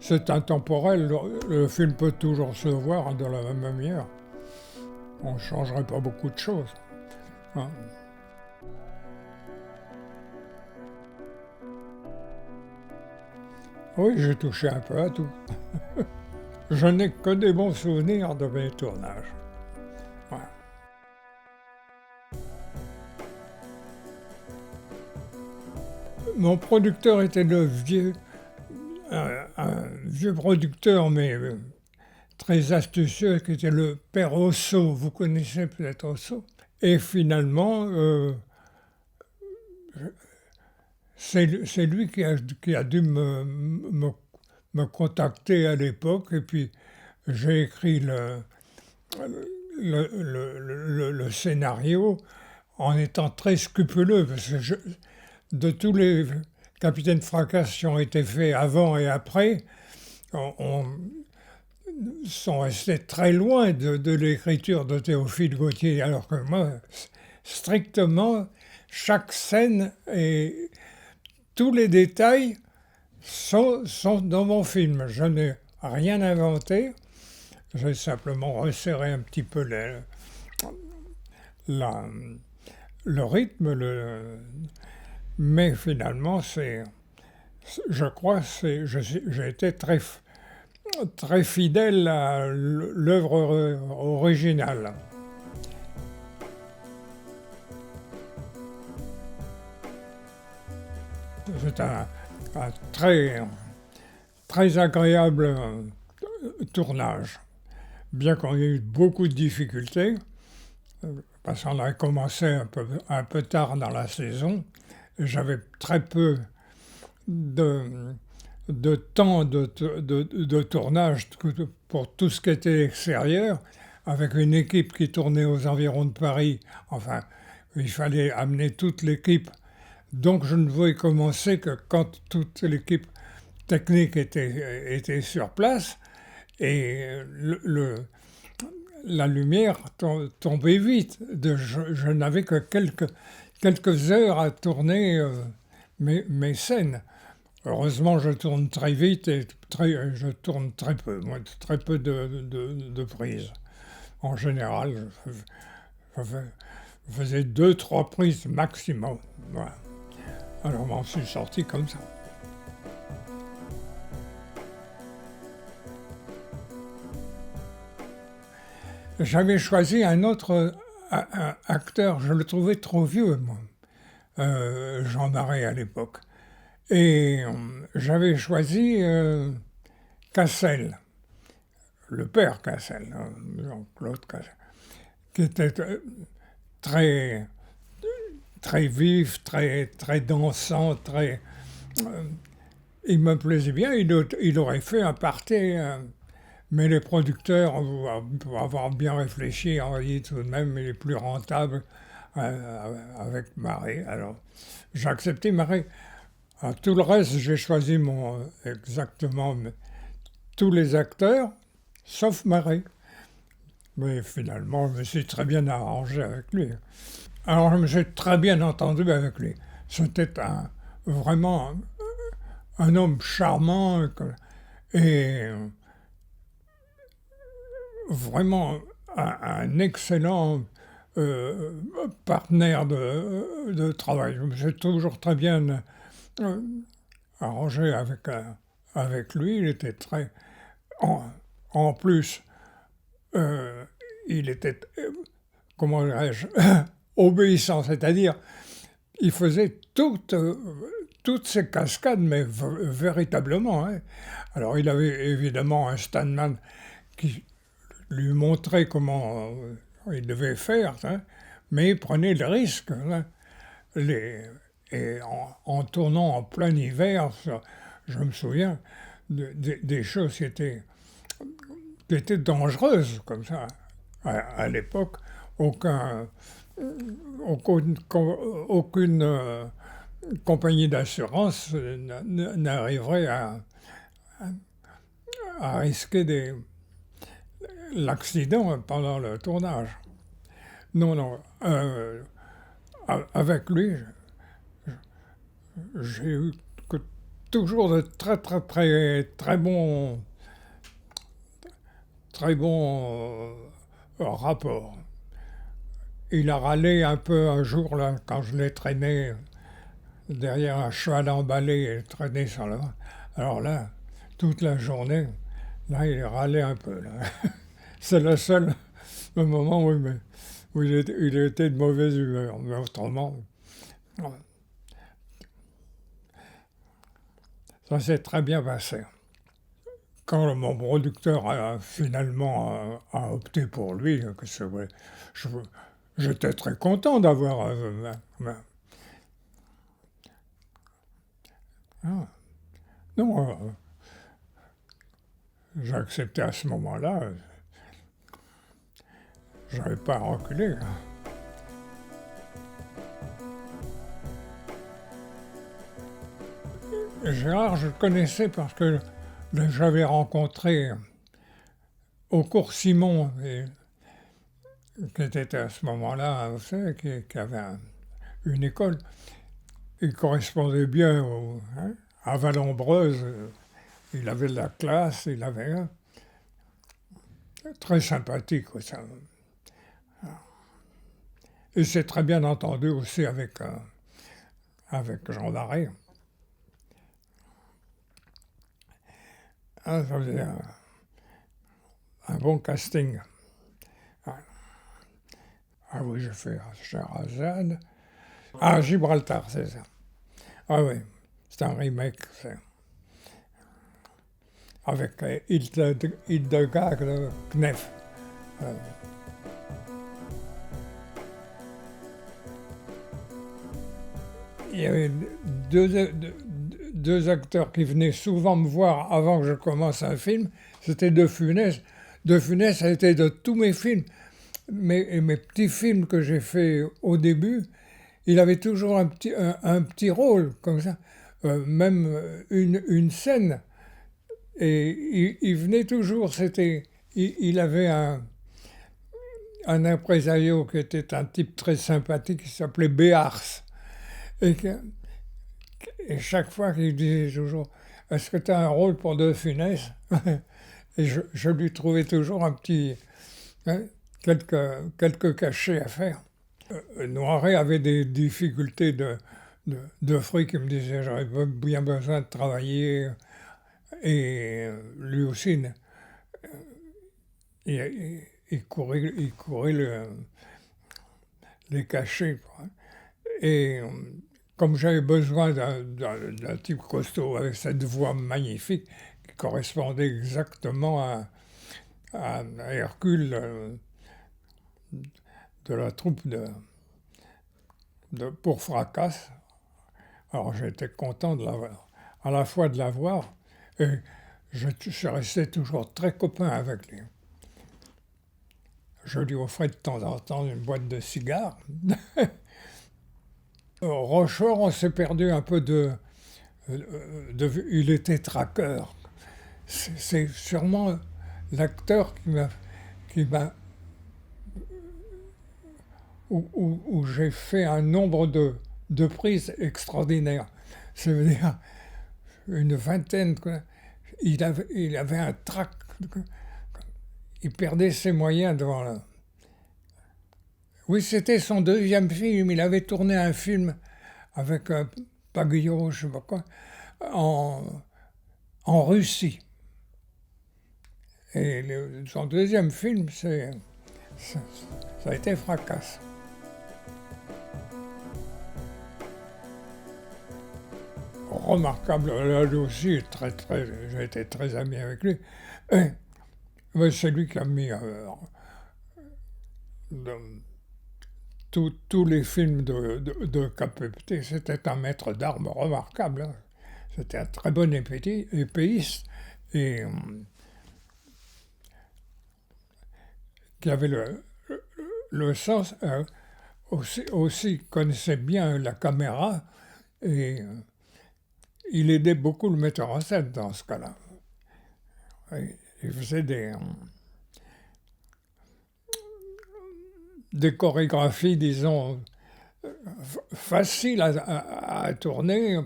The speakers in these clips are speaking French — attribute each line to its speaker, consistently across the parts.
Speaker 1: c'est intemporel. Le film peut toujours se voir de la même manière. On ne changerait pas beaucoup de choses, hein. Oui, j'ai touché un peu à tout. Je n'ai que des bons souvenirs de mes tournages. Voilà. Mon producteur était un vieux producteur, mais très astucieux, qui était le père Osso. Vous connaissez peut-être Osso. Et finalement, c'est lui qui a dû me contacter à l'époque. Et puis, j'ai écrit le scénario en étant très scrupuleux, parce que de tous les Capitaines Fracasse qui ont été faits avant et après, on sont restés très loin de l'écriture de Théophile Gautier, alors que moi, strictement, chaque scène et tous les détails sont dans mon film. Je n'ai rien inventé, j'ai simplement resserré un petit peu la- le rythme, mais finalement, je crois que j'ai été très fidèle à l'œuvre originale. C'est un très agréable tournage, bien qu'on ait eu beaucoup de difficultés, parce qu'on a commencé un peu tard dans la saison, et j'avais très peu de, de temps de tournage pour tout ce qui était extérieur, avec une équipe qui tournait aux environs de Paris. Enfin, il fallait amener toute l'équipe. Donc je ne pouvais commencer que quand toute l'équipe technique était sur place, et la lumière tombait vite. Je n'avais que quelques heures à tourner mes scènes. Heureusement, je tourne très vite et je tourne très peu, moi, très peu de prises. En général, je faisais 2, 3 prises maximum. Voilà. Alors, m'en suis sorti comme ça. J'avais choisi un autre acteur, je le trouvais trop vieux, moi, Jean Marais à l'époque. Et j'avais choisi Cassel, le père Cassel, hein, Jean-Claude Cassel, qui était très, très vif, très dansant, il me plaisait bien, il aurait fait un party, mais les producteurs, pour avoir bien réfléchi, ont dit tout de même il est plus rentable avec Marais. Alors j'ai accepté Marais. Alors, tout le reste, j'ai choisi exactement tous les acteurs, sauf Marais. Mais finalement, je me suis très bien arrangé avec lui. Alors, je me suis très bien entendu avec lui. C'était vraiment un homme charmant et vraiment un excellent partenaire de travail. Je me suis toujours très bien arrangé avec lui. Il était très. En plus, euh, il était, comment dirais-je, obéissant, c'est-à-dire il faisait toutes ces cascades, mais véritablement, hein. Alors il avait évidemment un stuntman qui lui montrait comment il devait faire, hein, mais il prenait le risque, hein. Et en tournant en plein hiver, je me souviens des choses qui étaient dangereuses comme ça. À l'époque, aucun, aucune compagnie d'assurance n'arriverait à risquer l'accident pendant le tournage. Non, non. Avec lui, j'ai eu que toujours de très bons rapports. Il a râlé un peu un jour là quand je l'ai traîné derrière un cheval emballé et traîné sur le. Alors là, toute la journée, là il râlait un peu là. C'est le seul moment où il était de mauvaise humeur, mais autrement, ça s'est très bien passé. Quand mon producteur a finalement opté pour lui, je- j'étais très content d'avoir. Ah, non, j'ai accepté à ce moment-là, je n'avais pas reculé. Gérard, je le connaissais parce que j'avais rencontré au cours Simon, qui était à ce moment-là, vous savez, qui avait une école. Il correspondait bien à Vallombreuse. Il avait de la classe, il avait très sympathique. Ça. Et c'est très bien entendu aussi avec Jean Larrey. Ça faisait un bon casting. Ah oui, j'ai fait Scheherazade. Ah, Gibraltar, c'est ça. Ah oui, c'est un remake. Avec Hildegard Knef. Il y avait deux acteurs qui venaient souvent me voir avant que je commence un film. C'était De Funès. De Funès a été de tous mes films. Mes petits films que j'ai faits au début, il avait toujours un petit rôle comme ça, même une scène. Et il venait toujours, il avait un impresario qui était un type très sympathique qui s'appelait Béars. Et, et chaque fois qu'il disait toujours, est-ce que tu as un rôle pour De Funès? Et je lui trouvais toujours un petit, quelques cachets à faire. Noiret avait des difficultés de fruits qui me disaient j'aurais bien besoin de travailler. Et lui aussi, il courait les cachets. Quoi. Et comme j'avais besoin d'un type costaud avec cette voix magnifique qui correspondait exactement à Hercule de la troupe pour Fracasse, alors j'étais content de l'avoir, à la fois de l'avoir et je suis resté toujours très copain avec lui. Je lui offrais de temps en temps une boîte de cigares. Rochefort, on s'est perdu un peu de vue. Il était traqueur. C'est sûrement l'acteur où j'ai fait un nombre de prises extraordinaires. Ça veut dire une vingtaine. Quoi. Il avait un trac. Il perdait ses moyens devant là. Oui, c'était son deuxième film. Il avait tourné un film avec Paguillot, je ne sais pas quoi, en Russie. Et son deuxième film, ça a été Fracasse. Remarquable, là aussi, j'ai été très ami avec lui. C'est lui qui a mis tous les films de Capepté. C'était un maître d'armes remarquable. Hein. C'était un très bon épéiste et qui avait le sens, aussi connaissait bien la caméra et il aidait beaucoup le metteur en scène dans ce cas-là. Il faisait des chorégraphies, disons, faciles à tourner.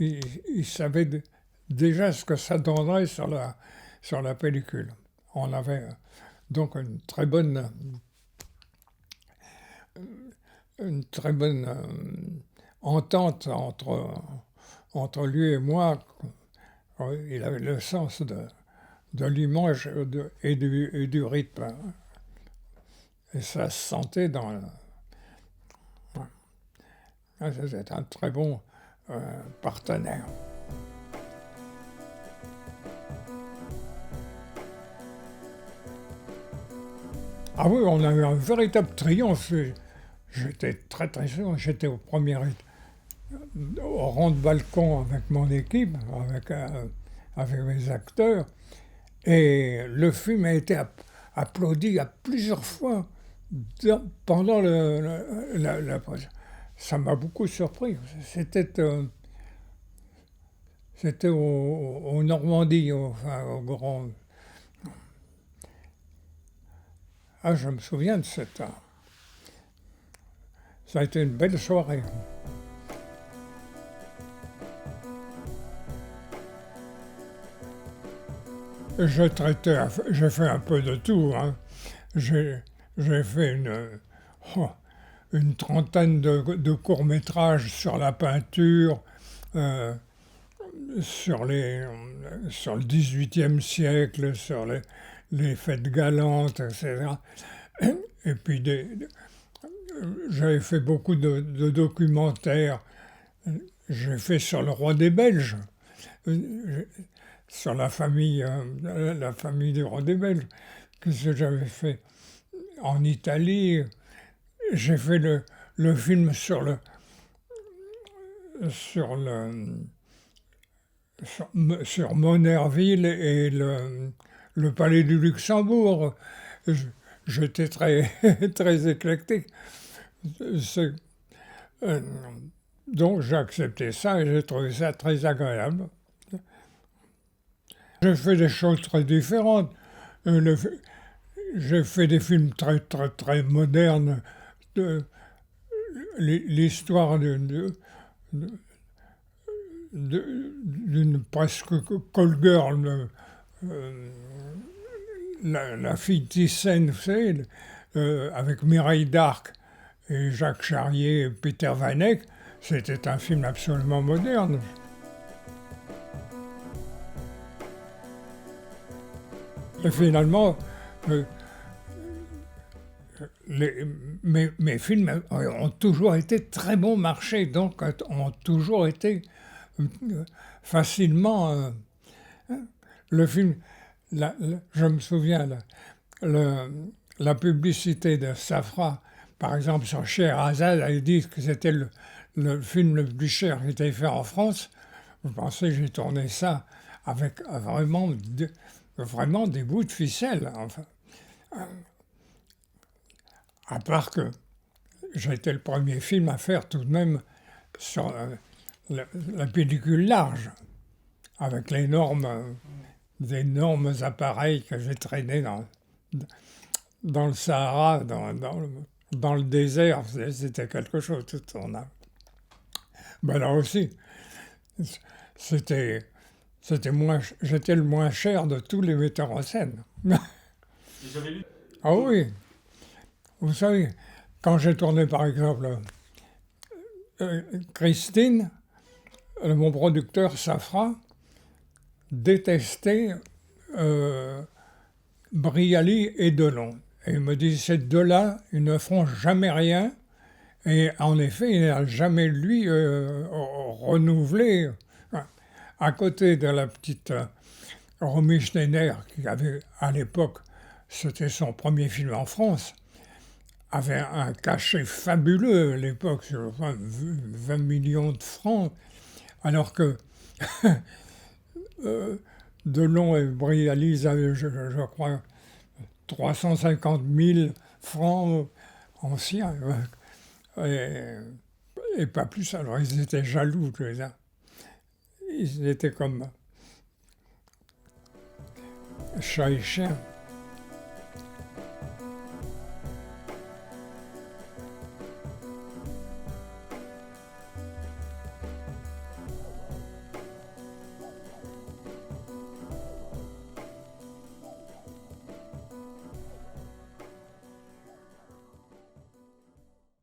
Speaker 1: il savait déjà ce que ça donnerait sur la pellicule. On avait donc une très bonne entente entre lui et moi. Il avait le sens de l'image et du rythme. Et ça se sentait dans le... Ouais. C'était un très bon partenaire. Ah oui, on a eu un véritable triomphe. J'étais très très sûr, j'étais au rang de balcon avec mon équipe, avec mes acteurs, et le film a été applaudi à plusieurs fois pendant la pause. Ça m'a beaucoup surpris. C'était au Normandie, enfin, au Grand... Ah, je me souviens de ça a été une belle soirée. J'ai fait un peu de tout, hein. J'ai fait une trentaine de courts-métrages sur la peinture, sur le XVIIIe siècle, sur les fêtes galantes, etc. Et puis j'avais fait beaucoup de documentaires. J'ai fait sur le roi des Belges, sur la famille du roi des Belges. Qu'est-ce que j'avais fait en Italie? J'ai fait le film sur Monnerville et le palais du Luxembourg. J'étais très, très éclectique. Donc j'ai accepté ça et j'ai trouvé ça très agréable. J'ai fait des choses très différentes. J'ai fait des films très, très, très modernes. L'histoire d'une presque call girl, la fille Thyssen, vous savez, avec Mireille d'Arc et Jacques Charrier et Peter Van Eyck. C'était un film absolument moderne. Et finalement, mes films ont toujours été très bon marché, donc ont toujours été facilement... le film, je me souviens, la publicité de Safra, par exemple, sur Scheherazade, elle dit que c'était le film le plus cher qui était fait en France. Vous pensez, j'ai tourné ça avec vraiment des bouts de ficelle. Enfin, à part que j'ai été le premier film à faire tout de même sur la pellicule large, avec d'énormes appareils que j'ai traînés dans le Sahara, dans le désert. C'était quelque chose tout tournable. Ben là aussi, j'étais le moins cher de tous les metteurs en scène. Ah oui, vous savez, quand j'ai tourné par exemple Christine, mon producteur Safra détestait Brialy et Delon. Et il me dit, ces deux-là, ils ne feront jamais rien. Et en effet, il n'a jamais, lui, renouvelé. À côté de la petite Romy Schneider, qui avait, à l'époque, c'était son premier film en France, avait un cachet fabuleux à l'époque, je crois, 20 millions de francs, alors que Delon et Brialy avaient, je crois, 350 000 francs anciens, et pas plus. Alors ils étaient jaloux, là. Ils étaient comme chat et chien.